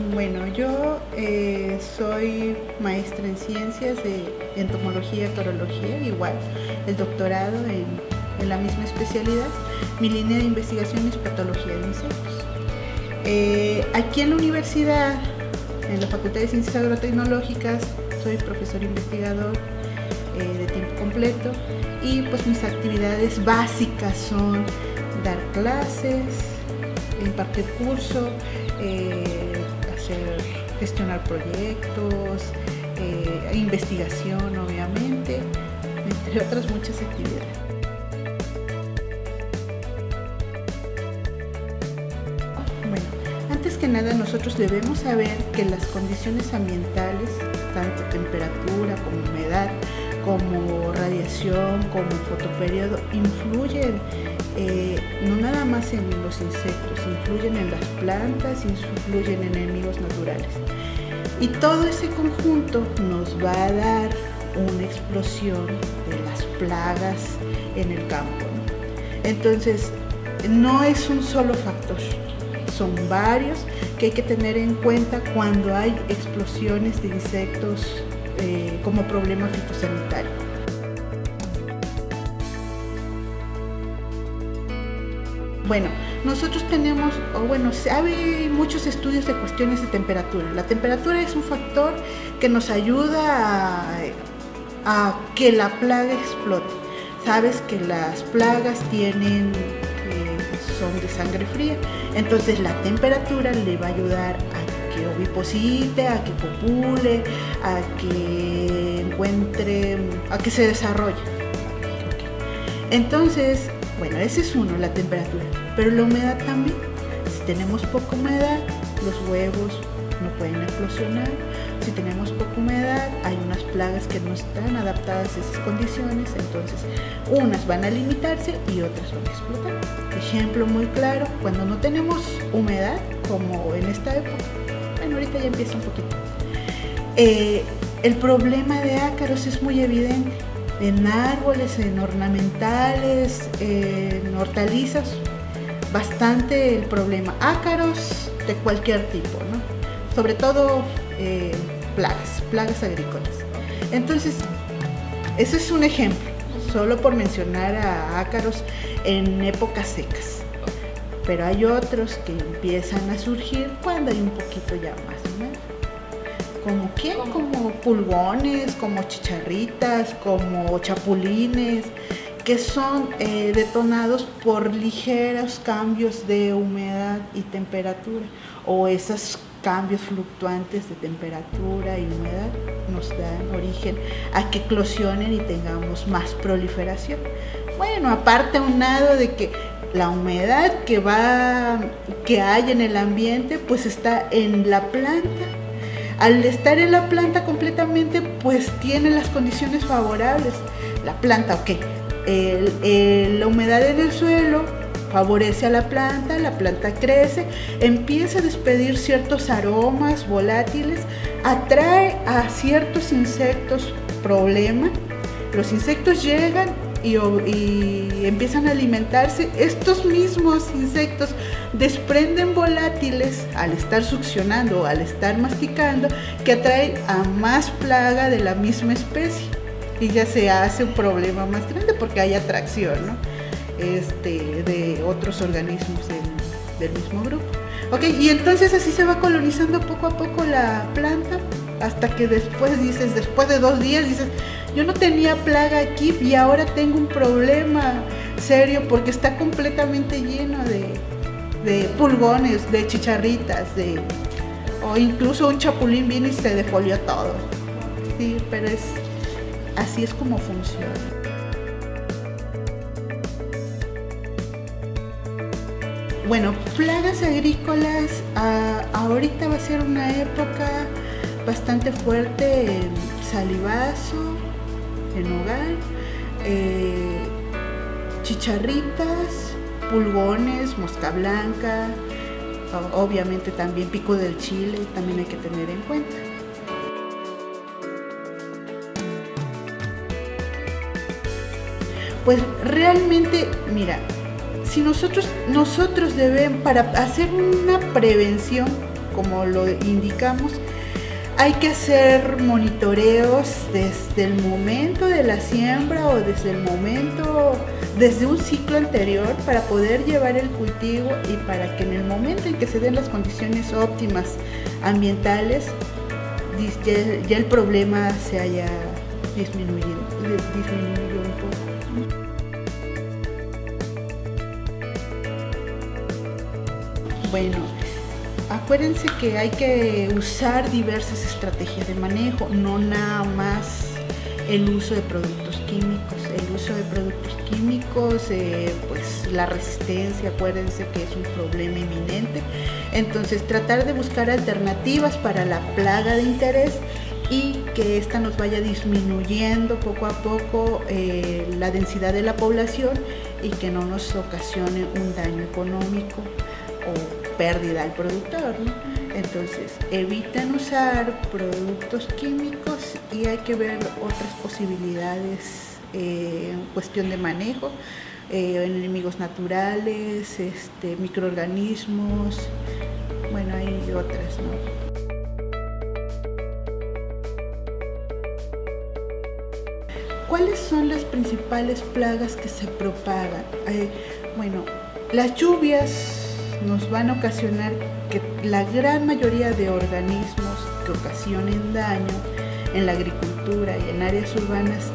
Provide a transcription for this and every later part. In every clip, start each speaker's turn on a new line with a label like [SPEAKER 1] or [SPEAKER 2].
[SPEAKER 1] Bueno, yo soy maestra en ciencias de entomología, acarología, igual el doctorado en la misma especialidad. Mi línea de investigación es patología de insectos. Aquí en la universidad, en la Facultad de Ciencias Agrotecnológicas, soy profesor investigador de tiempo completo y pues mis actividades básicas son dar clases, impartir curso, gestionar proyectos, investigación obviamente, entre otras muchas actividades. Bueno, antes que nada nosotros debemos saber que las condiciones ambientales, tanto temperatura como humedad, como radiación, como fotoperiodo, influyen no nada más en los insectos, influyen en las plantas, influyen en enemigos naturales. Y todo ese conjunto nos va a dar una explosión de las plagas en el campo, ¿no? Entonces, no es un solo factor, son varios que hay que tener en cuenta cuando hay explosiones de insectos como problema fitosanitario. Bueno, nosotros tenemos, hay muchos estudios de cuestiones de temperatura. La temperatura es un factor que nos ayuda a que la plaga explote. Sabes que las plagas son de sangre fría, entonces la temperatura le va a ayudar a que oviposite, a que copule, a que se desarrolle. Entonces, bueno, ese es uno, la temperatura, pero la humedad también. Si tenemos poca humedad, los huevos no pueden eclosionar. Si tenemos poca humedad, hay unas plagas que no están adaptadas a esas condiciones, entonces unas van a limitarse y otras van a explotar. Ejemplo muy claro, cuando no tenemos humedad, como en esta época, bueno, ahorita ya empieza un poquito, el problema de ácaros es muy evidente. En árboles, en ornamentales, en hortalizas, bastante el problema. Ácaros de cualquier tipo, ¿no? Sobre todo plagas agrícolas. Entonces, ese es un ejemplo, solo por mencionar a ácaros en épocas secas. Pero hay otros que empiezan a surgir cuando hay un poquito ya más, ¿no? ¿Como quién? Como pulgones, como chicharritas, como chapulines, que son detonados por ligeros cambios de humedad y temperatura, o esos cambios fluctuantes de temperatura y humedad nos dan origen a que eclosionen y tengamos más proliferación. Bueno, aparte aunado de que la humedad que hay en el ambiente, pues está en la planta. Al estar en la planta completamente, pues tiene las condiciones favorables. La planta, la humedad en el suelo favorece a la planta crece, empieza a despedir ciertos aromas volátiles, atrae a ciertos insectos problema. Los insectos llegan y empiezan a alimentarse. Estos mismos insectos desprenden volátiles al estar succionando o al estar masticando, que atrae a más plaga de la misma especie y ya se hace un problema más grande porque hay atracción, ¿no? De otros organismos del mismo grupo. Y entonces así se va colonizando poco a poco la planta, hasta que después de 2 días dices, yo no tenía plaga aquí y ahora tengo un problema serio porque está completamente lleno de pulgones, de chicharritas, o incluso un chapulín viene y se defolió todo. Sí, pero así es como funciona. Bueno, plagas agrícolas, ahorita va a ser una época bastante fuerte en salivazo, en hogar, chicharritas, pulgones, mosca blanca, obviamente también pico del chile, también hay que tener en cuenta. Pues realmente, mira, si nosotros debemos, para hacer una prevención, como lo indicamos, hay que hacer monitoreos desde el momento de la siembra o desde un ciclo anterior para poder llevar el cultivo y para que en el momento en que se den las condiciones óptimas ambientales, ya el problema se haya disminuido un poco. Bueno, acuérdense que hay que usar diversas estrategias de manejo, no nada más el uso de productos químicos. El uso de productos químicos, pues la resistencia, acuérdense que es un problema inminente. Entonces, tratar de buscar alternativas para la plaga de interés y que ésta nos vaya disminuyendo poco a poco la densidad de la población y que no nos ocasione un daño económico o pérdida al productor, ¿no? Entonces, eviten usar productos químicos y hay que ver otras posibilidades en cuestión de manejo, enemigos naturales, microorganismos, bueno, hay otras, ¿no? ¿Cuáles son las principales plagas que se propagan? Bueno, las lluvias nos van a ocasionar que la gran mayoría de organismos que ocasionen daño en la agricultura y en áreas urbanas,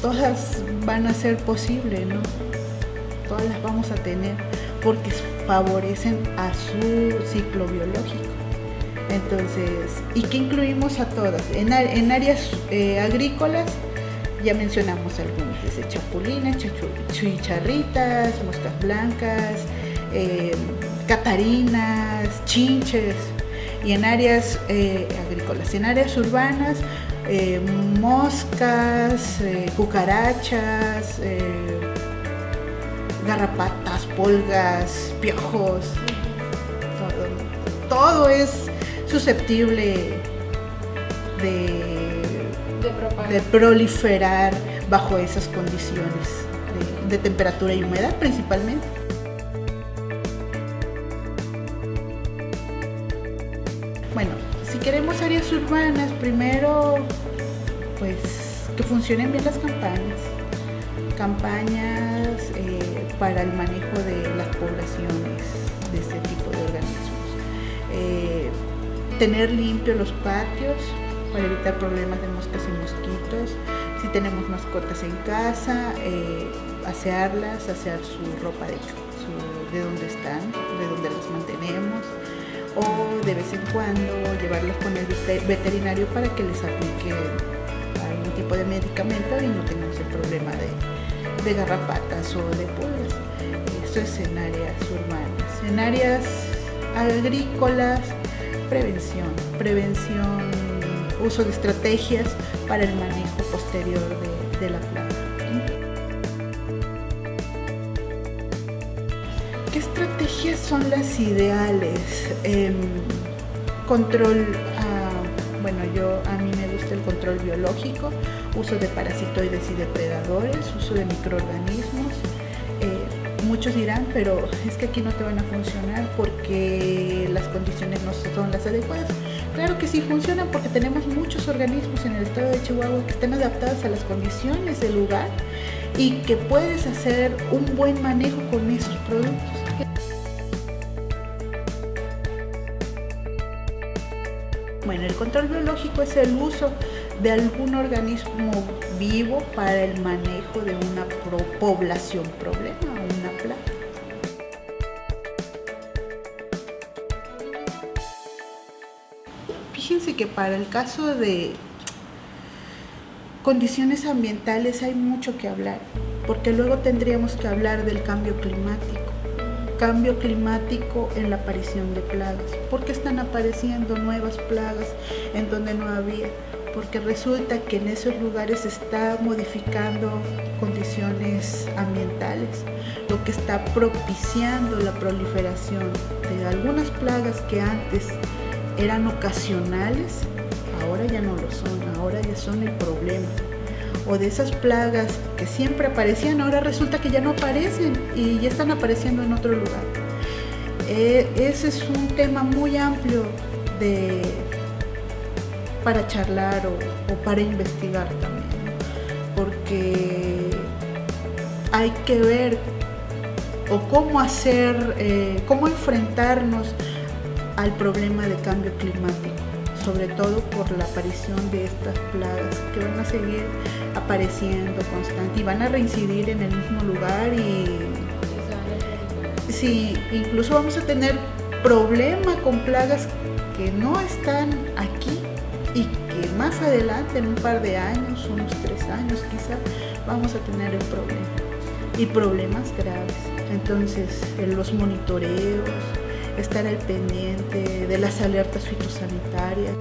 [SPEAKER 1] todas van a ser posibles, ¿no? Todas las vamos a tener porque favorecen a su ciclo biológico. Entonces, ¿y qué incluimos a todas? En áreas agrícolas, ya mencionamos algunas, desde chapulines, chicharritas, moscas blancas, catarinas, chinches. Y en áreas agrícolas, en áreas urbanas, moscas, cucarachas, garrapatas, pulgas, piojos, todo es susceptible de proliferar bajo esas condiciones de temperatura y humedad principalmente. Bueno, si queremos áreas urbanas, primero pues que funcionen bien las campañas para el manejo de las poblaciones de este tipo de organismos. Tener limpios los patios para evitar problemas de moscas y mosquitos. Si tenemos mascotas en casa, asearlas, asear su ropa de donde están, de donde las mantenemos, o de vez en cuando llevarlas con el veterinario para que les aplique algún tipo de medicamento y no tengamos el problema de garrapatas o de pulgas. Esto es en áreas urbanas. En áreas agrícolas, prevención, uso de estrategias para el manejo posterior de la plaga. ¿Qué estrategias son las ideales? Control, a mí me gusta el control biológico, uso de parasitoides y depredadores, uso de microorganismos. Muchos dirán, pero es que aquí no te van a funcionar porque las condiciones no son las adecuadas. Claro que sí funcionan porque tenemos muchos organismos en el estado de Chihuahua que están adaptados a las condiciones del lugar y que puedes hacer un buen manejo con esos productos. Bueno, el control biológico es el uso de algún organismo vivo para el manejo de una población problema o una plaga. Fíjense que para el caso de condiciones ambientales hay mucho que hablar, porque luego tendríamos que hablar del cambio climático en la aparición de plagas. ¿Por qué están apareciendo nuevas plagas en donde no había? Porque resulta que en esos lugares se está modificando condiciones ambientales, lo que está propiciando la proliferación de algunas plagas que antes eran ocasionales, ahora ya no lo son, ahora ya son el problema. O de esas plagas que siempre aparecían, ahora resulta que ya no aparecen y ya están apareciendo en otro lugar. ese es un tema muy amplio para charlar o para investigar también, ¿no? Porque hay que ver o cómo enfrentarnos al problema de cambio climático, sobre todo por la aparición de estas plagas que van a seguir apareciendo constante y van a reincidir en el mismo lugar y sí, incluso vamos a tener problema con plagas que no están aquí y que más adelante, en un par de años, unos 3 años quizá, vamos a tener el problema y problemas graves. Entonces, los monitoreos, estar al pendiente de las alertas fitosanitarias.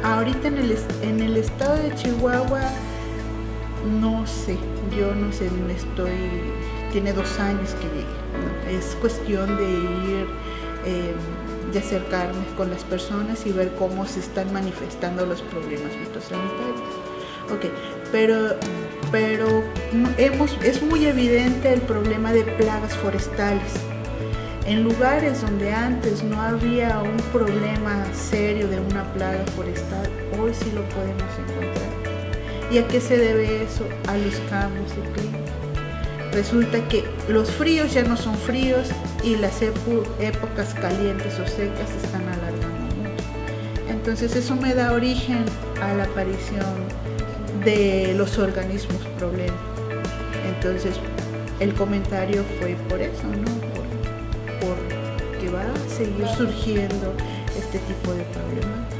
[SPEAKER 1] Ahorita en el estado de Chihuahua, no sé, tiene 2 años que llegué, ¿no? Es cuestión de ir, de acercarme con las personas y ver cómo se están manifestando los problemas fitosanitarios. Okay, pero es muy evidente el problema de plagas forestales. En lugares donde antes no había un problema serio de una plaga forestal, hoy sí lo podemos encontrar. ¿Y a qué se debe eso? A los cambios de clima. Resulta que los fríos ya no son fríos y las épocas calientes o secas se están alargando mucho. Entonces eso me da origen a la aparición de los organismos problema. Entonces el comentario fue por eso, ¿no? Porque va a seguir surgiendo este tipo de problemas.